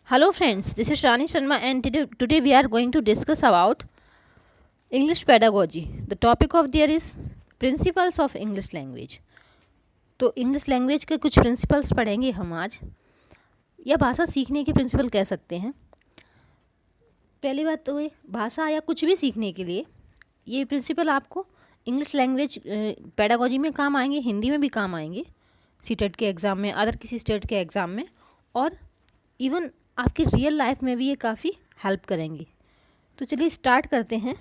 Hello friends, this is Shani Sharma and today we are going to discuss about English pedagogy. The topic of there is principles of English language. तो English language के कुछ principles पढ़ेंगे हम आज, या भाषा सीखने के प्रिंसिपल कह सकते हैं। पहली बात तो ये भाषा या कुछ भी सीखने के लिए ये प्रिंसिपल आपको इंग्लिश लैंग्वेज पेडागोजी में काम आएंगे, हिंदी में भी काम आएंगे, सीटेट के एग्ज़ाम में, अदर किसी स्टेट के एग्ज़ाम में, और इवन आपकी रियल लाइफ में भी ये काफ़ी हेल्प करेंगे। तो चलिए स्टार्ट करते हैं।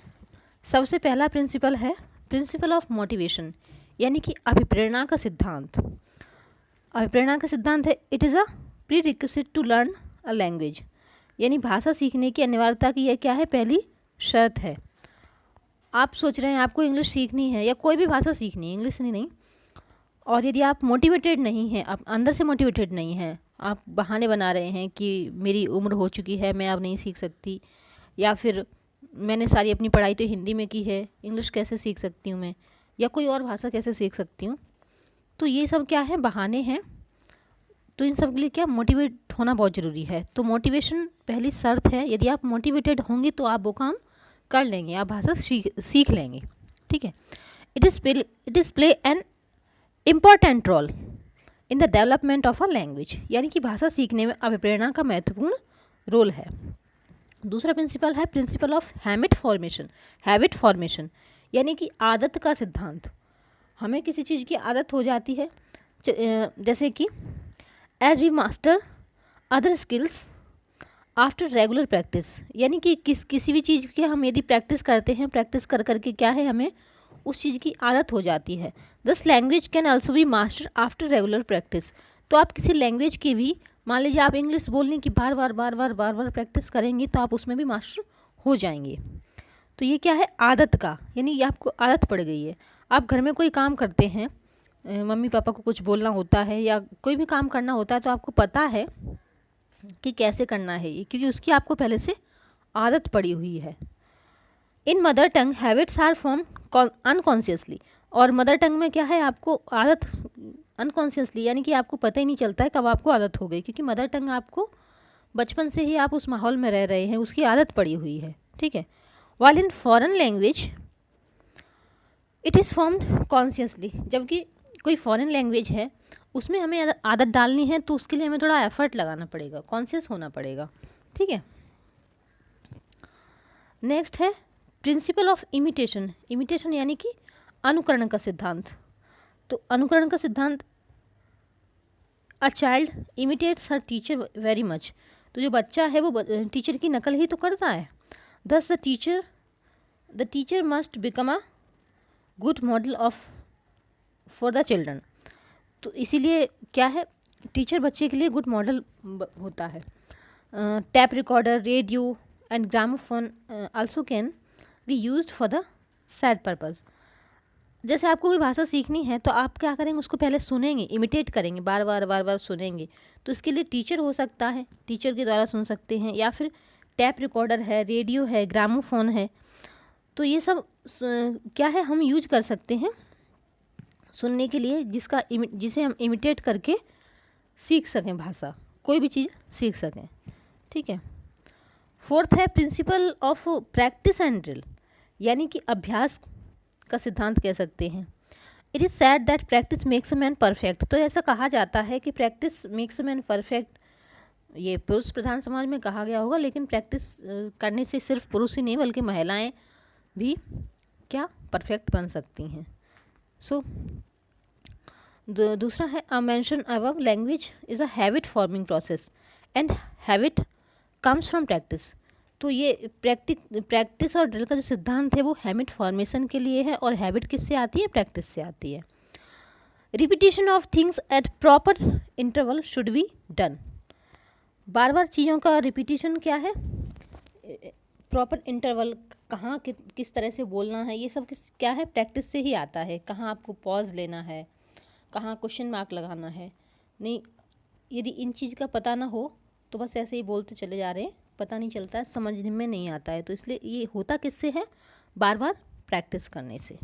सबसे पहला प्रिंसिपल है प्रिंसिपल ऑफ मोटिवेशन, यानी कि अभिप्रेरणा का सिद्धांत। अभिप्रेरणा का सिद्धांत है it is a prerequisite to learn a language, यानी भाषा सीखने की अनिवार्यता की यह क्या है, पहली शर्त है। आप सोच रहे हैं आपको इंग्लिश सीखनी है या कोई भी भाषा सीखनी है, इंग्लिश नहीं, और यदि आप मोटिवेटेड नहीं हैं, आप अंदर से मोटिवेटेड नहीं हैं, आप बहाने बना रहे हैं कि मेरी उम्र हो चुकी है, मैं अब नहीं सीख सकती, या फिर मैंने सारी अपनी पढ़ाई तो हिंदी में की है, इंग्लिश कैसे सीख सकती हूँ मैं, या कोई और भाषा कैसे सीख सकती हूँ, तो ये सब क्या है, बहाने हैं। तो इन सब के लिए क्या, मोटिवेट होना बहुत ज़रूरी है। तो मोटिवेशन पहली शर्त है। यदि आप मोटिवेटेड होंगे तो आप वो काम कर लेंगे, आप भाषा सीख लेंगे। ठीक है। It is play an important role in the development of a language, यानी कि भाषा सीखने में अभिप्रेरणा का महत्वपूर्ण रोल है। दूसरा प्रिंसिपल है प्रिंसिपल ऑफ हैबिट फॉर्मेशन, यानी कि आदत का सिद्धांत। हमें किसी चीज़ की आदत हो जाती है, जैसे कि as we master other skills after regular practice, यानी कि किसी भी चीज़ की हम यदि प्रैक्टिस करते हैं, प्रैक्टिस कर करके क्या है, हमें उस चीज़ की आदत हो जाती है। This language can also be master after regular practice. तो आप किसी लैंग्वेज की भी, मान लीजिए आप इंग्लिश बोलने की बार बार प्रैक्टिस करेंगे तो आप उसमें भी मास्टर हो जाएंगे। तो ये क्या है, आदत का, यानी ये आपको आदत पड़ गई है। आप घर में कोई काम करते हैं, मम्मी पापा को कुछ बोलना होता है या कोई भी काम करना होता है, तो आपको पता है कि कैसे करना है, क्योंकि उसकी आपको पहले से आदत पड़ी हुई है। In mother tongue habits are form unconsciously, और मदर टंग में क्या है, आपको आदत अनकॉन्शियसली, यानी कि आपको पता ही नहीं चलता है कब आपको आदत हो गई, क्योंकि मदर टंग आपको बचपन से ही आप उस माहौल में रह रहे हैं, उसकी आदत पड़ी हुई है। ठीक है। While in foreign language it is formed consciously, जबकि कोई फॉरेन लैंग्वेज है उसमें हमें आदत डालनी है तो उसके लिए हमें थोड़ा एफर्ट लगाना पड़ेगा, कॉन्शियस होना पड़ेगा। ठीक है। नेक्स्ट है प्रिंसिपल ऑफ इमिटेशन यानी कि अनुकरण का सिद्धांत। तो अनुकरण का सिद्धांत, a child imitates her teacher very much. तो जो बच्चा है वो टीचर की नकल ही तो करता है। दस the teacher must become a good model of for the children. तो इसीलिए क्या है, टीचर बच्चे के लिए गुड मॉडल होता है। Tap recorder, radio and gramophone also can be used for the sad purpose. जैसे आपको कोई भाषा सीखनी है तो आप क्या करेंगे, उसको पहले सुनेंगे, इमिटेट करेंगे, बार बार सुनेंगे। तो इसके लिए टीचर हो सकता है, टीचर के द्वारा सुन सकते हैं, या फिर टैप रिकॉर्डर है, रेडियो है, ग्रामोफोन है। तो ये सब क्या है, हम यूज कर सकते हैं सुनने के लिए, जिसे हम इमिटेट करके सीख सकें, भाषा कोई भी चीज़ सीख सकें। ठीक है। फोर्थ है principle of practice and drill, यानी कि अभ्यास का सिद्धांत कह सकते हैं। It is sad that practice makes a man perfect. तो ऐसा कहा जाता है कि practice makes a man perfect, ये पुरुष प्रधान समाज में कहा गया होगा, लेकिन प्रैक्टिस करने से सिर्फ पुरुष ही नहीं बल्कि महिलाएं भी क्या परफेक्ट बन सकती हैं। सो दूसरा है a mention above language is a habit forming process and habit comes from practice. तो ये प्रैक्टिस और ड्रिल का जो सिद्धांत है वो हैबिट फॉर्मेशन के लिए है, और हैबिट किससे आती है, प्रैक्टिस से आती है। Repetition of things at proper interval should be done. बार बार चीज़ों का रिपीटिशन क्या है, प्रॉपर इंटरवल, कहाँ किस तरह से बोलना है, ये सब क्या है, प्रैक्टिस से ही आता है। कहाँ आपको पॉज लेना है, कहाँ क्वेश्चन मार्क लगाना है, नहीं, यदि इन चीज़ का पता ना हो तो बस ऐसे ही बोलते चले जा रहे हैं, पता नहीं चलता है, समझने में नहीं आता है। तो इसलिए ये होता किससे है, बार बार प्रैक्टिस करने से।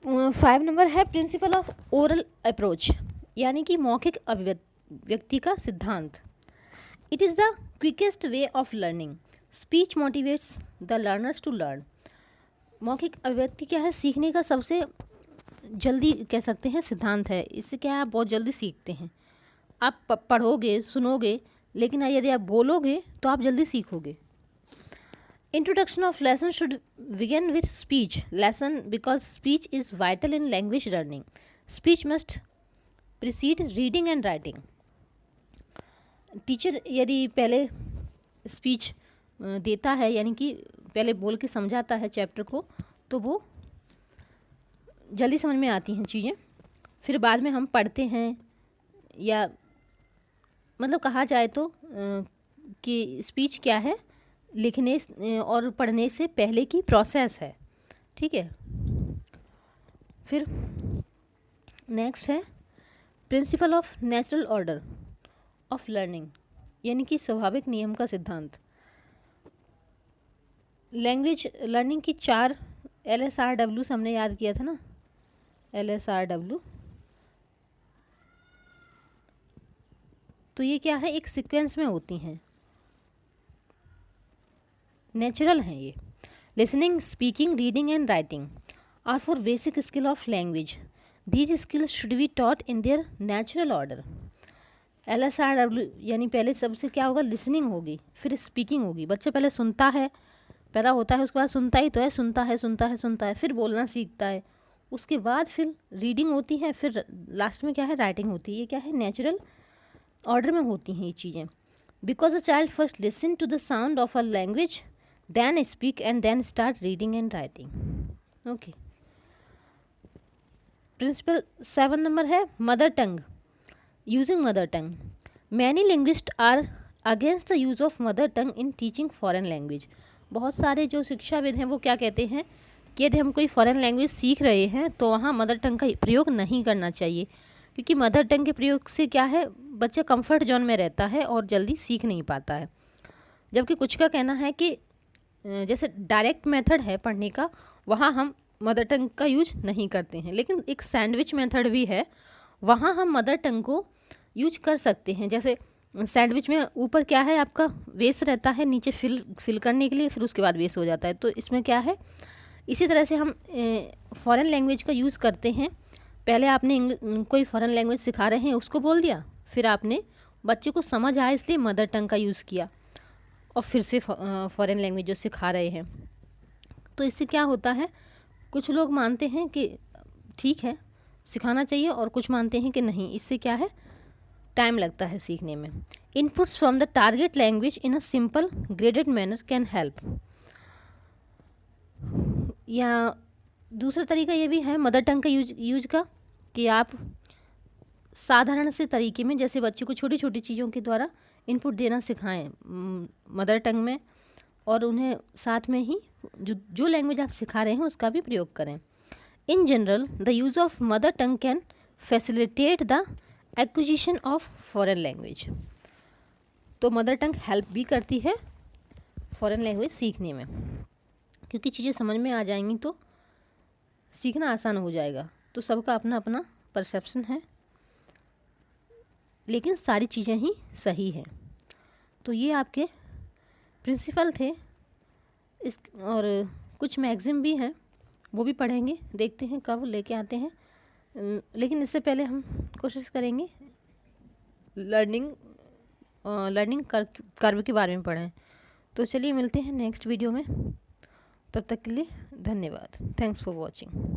5 नंबर है प्रिंसिपल ऑफ ओरल अप्रोच, यानी कि मौखिक अभिव्यक्ति का सिद्धांत। It is the quickest way of learning, speech motivates the learners to learn. मौखिक अभिव्यक्ति क्या है, सीखने का सबसे जल्दी कह सकते हैं सिद्धांत है। इससे क्या है, आप बहुत जल्दी सीखते हैं। आप पढ़ोगे, सुनोगे, लेकिन यदि आप बोलोगे तो आप जल्दी सीखोगे। Introduction of lesson should begin with speech lesson because speech is vital in language learning. Speech must precede reading and writing. Teacher यदि पहले स्पीच देता है, यानी कि पहले बोल के समझाता है चैप्टर को, तो वो जल्दी समझ में आती हैं चीज़ें। फिर बाद में हम पढ़ते हैं, या मतलब कहा जाए तो कि स्पीच क्या है, लिखने और पढ़ने से पहले की प्रोसेस है। ठीक है। फिर नेक्स्ट है principle of natural order of learning, यानी कि स्वाभाविक नियम का सिद्धांत। लैंग्वेज लर्निंग की 4 LSRW हमने याद किया था ना, LSRW। तो ये क्या है, एक सीक्वेंस में होती हैं, नेचुरल हैं ये। Listening, speaking, reading and writing are four basic skill of language. These skills should be taught in their natural order. LSRW यानी पहले सबसे क्या होगा, लिसनिंग होगी, फिर स्पीकिंग होगी। बच्चा पहले सुनता है, पैदा होता है, उसके बाद सुनता ही तो है, सुनता है, फिर बोलना सीखता है, उसके बाद फिर रीडिंग होती है, फिर लास्ट में क्या है, राइटिंग होती है। ये क्या है, नेचुरल ऑर्डर में होती हैं ये चीज़ें। Because a child first listen to the sound of a language, then speak and then start reading and writing. Okay. Principle 7 number है mother tongue, using mother tongue. Many linguist are against the use of mother tongue in teaching foreign language. बहुत सारे जो शिक्षाविद हैं वो क्या कहते हैं कि यदि हम कोई फॉरेन लैंग्वेज सीख रहे हैं तो वहाँ मदर टंग का प्रयोग नहीं करना चाहिए, क्योंकि मदर टंग के प्रयोग से क्या है, बच्चा कंफर्ट जोन में रहता है और जल्दी सीख नहीं पाता है। जबकि कुछ का कहना है कि जैसे डायरेक्ट मेथड है पढ़ने का, वहाँ हम मदर टंग का यूज नहीं करते हैं। लेकिन एक सैंडविच मेथड भी है, वहाँ हम मदर टंग को यूज कर सकते हैं। जैसे सैंडविच में ऊपर क्या है, आपका बेस रहता है, नीचे फिल करने के लिए, फिर उसके बाद बेस हो जाता है। तो इसमें क्या है, इसी तरह से हम फॉरेन लैंग्वेज का यूज़ करते हैं। पहले आपने कोई फॉरेन लैंग्वेज सिखा रहे हैं, उसको बोल दिया, फिर आपने बच्चे को समझ आया इसलिए मदर टंग का यूज़ किया, और फिर से फॉरेन लैंग्वेज जो सिखा रहे हैं। तो इससे क्या होता है, कुछ लोग मानते हैं कि ठीक है सिखाना चाहिए, और कुछ मानते हैं कि नहीं, इससे क्या है, टाइम लगता है सीखने में। Inputs from the target language in a simple graded manner can help. या दूसरा तरीका ये भी है मदर टंग का यूज का, कि आप साधारण से तरीके में, जैसे बच्चे को छोटी छोटी चीज़ों के द्वारा इनपुट देना सिखाएं मदर टंग में, और उन्हें साथ में ही जो लैंग्वेज आप सिखा रहे हैं उसका भी प्रयोग करें। In general the use of mother tongue can facilitate the acquisition of foreign language. तो मदर टंग हेल्प भी करती है फॉरेन लैंग्वेज सीखने में, क्योंकि चीज़ें समझ में आ जाएंगी तो सीखना आसान हो जाएगा। तो सबका अपना अपना परसेप्शन है, लेकिन सारी चीज़ें ही सही हैं। तो ये आपके प्रिंसिपल थे। इस और कुछ मैगज़ीन भी हैं, वो भी पढ़ेंगे, देखते हैं कब लेके आते हैं। लेकिन इससे पहले हम कोशिश करेंगे लर्निंग कर्व के बारे में पढ़ें। तो चलिए मिलते हैं नेक्स्ट वीडियो में, तब तक के लिए धन्यवाद। Thanks for watching.